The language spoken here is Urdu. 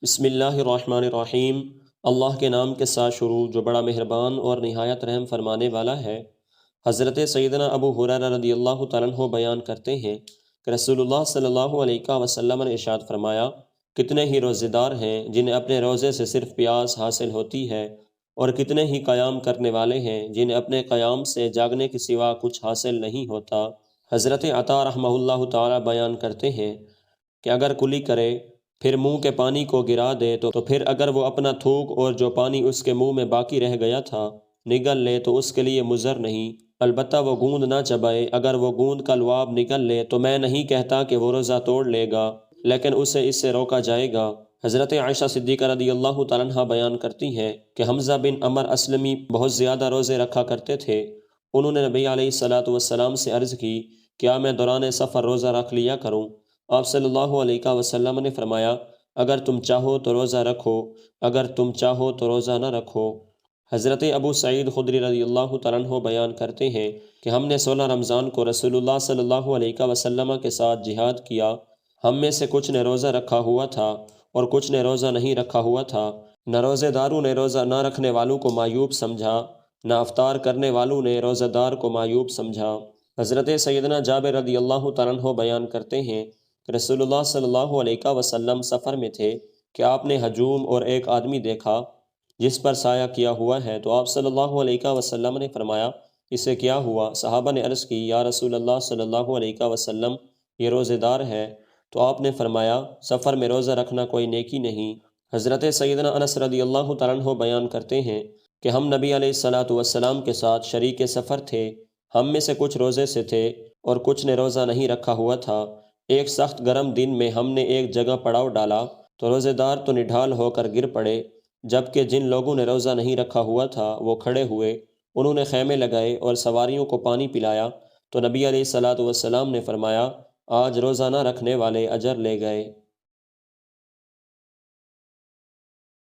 بسم اللہ الرحمن الرحیم۔ اللہ کے نام کے ساتھ شروع جو بڑا مہربان اور نہایت رحم فرمانے والا ہے۔ حضرت سیدنا ابو ہریرہ رضی اللہ تعالیٰ عنہ بیان کرتے ہیں کہ رسول اللہ صلی اللہ علیہ وسلم نے ارشاد فرمایا، کتنے ہی روزے دار ہیں جنہیں اپنے روزے سے صرف پیاس حاصل ہوتی ہے، اور کتنے ہی قیام کرنے والے ہیں جنہیں اپنے قیام سے جاگنے کے سوا کچھ حاصل نہیں ہوتا۔ حضرت عطا رحمہ اللہ تعالیٰ بیان کرتے ہیں کہ اگر کلی کرے پھر منہ کے پانی کو گرا دے تو پھر اگر وہ اپنا تھوک اور جو پانی اس کے منہ میں باقی رہ گیا تھا نگل لے تو اس کے لیے مضر نہیں، البتہ وہ گوند نہ چبائے۔ اگر وہ گوند کا لعاب نگل لے تو میں نہیں کہتا کہ وہ روزہ توڑ لے گا، لیکن اسے اس سے روکا جائے گا۔ حضرت عائشہ صدیقہ رضی اللہ تعالیٰ عنہا بیان کرتی ہیں کہ حمزہ بن عمر اسلمی بہت زیادہ روزے رکھا کرتے تھے۔ انہوں نے نبی علیہ الصلاۃ والسلام سے عرض کی، کیا میں دوران سفر روزہ رکھ لیا کروں؟ آپ صلی اللہ علیہ وسلم نے فرمایا، اگر تم چاہو تو روزہ رکھو، اگر تم چاہو تو روزہ نہ رکھو۔ حضرت ابو سعید خدری رضی اللہ تعالیٰ عنہ بیان کرتے ہیں کہ ہم نے 16 رمضان کو رسول اللہ صلی اللہ علیہ وسلم کے ساتھ جہاد کیا۔ ہم میں سے کچھ نے روزہ رکھا ہوا تھا اور کچھ نے روزہ نہیں رکھا ہوا تھا۔ نہ روزے داروں نے روزہ نہ رکھنے والوں کو معیوب سمجھا، نہ افطار کرنے والوں نے روزہ دار کو معیوب سمجھا۔ حضرت سیدنا جابر رضی اللہ تعالیٰ عنہ بیان کرتے ہیں کہ رسول اللہ صلی اللہ علیہ وسلم سفر میں تھے کہ آپ نے ہجوم اور ایک آدمی دیکھا جس پر سایہ کیا ہوا ہے، تو آپ صلی اللہ علیہ وسلم نے فرمایا، اسے کیا ہوا؟ صحابہ نے عرض کی، یا رسول اللہ صلی اللہ علیہ وسلم، یہ روزے دار ہے۔ تو آپ نے فرمایا، سفر میں روزہ رکھنا کوئی نیکی نہیں۔ حضرت سیدنا انس رضی اللہ تعالیٰ عنہ بیان کرتے ہیں کہ ہم نبی علیہ الصلاۃ والسلام کے ساتھ شریک سفر تھے۔ ہم میں سے کچھ روزے سے تھے اور کچھ نے روزہ نہیں رکھا ہوا تھا۔ ایک سخت گرم دن میں ہم نے ایک جگہ پڑاؤ ڈالا تو روزے دار تو نڈھال ہو کر گر پڑے، جبکہ جن لوگوں نے روزہ نہیں رکھا ہوا تھا وہ کھڑے ہوئے۔ انہوں نے خیمے لگائے اور سواریوں کو پانی پلایا، تو نبی علیہ الصلاۃ والسلام نے فرمایا، آج روزہ نہ رکھنے والے اجر لے گئے۔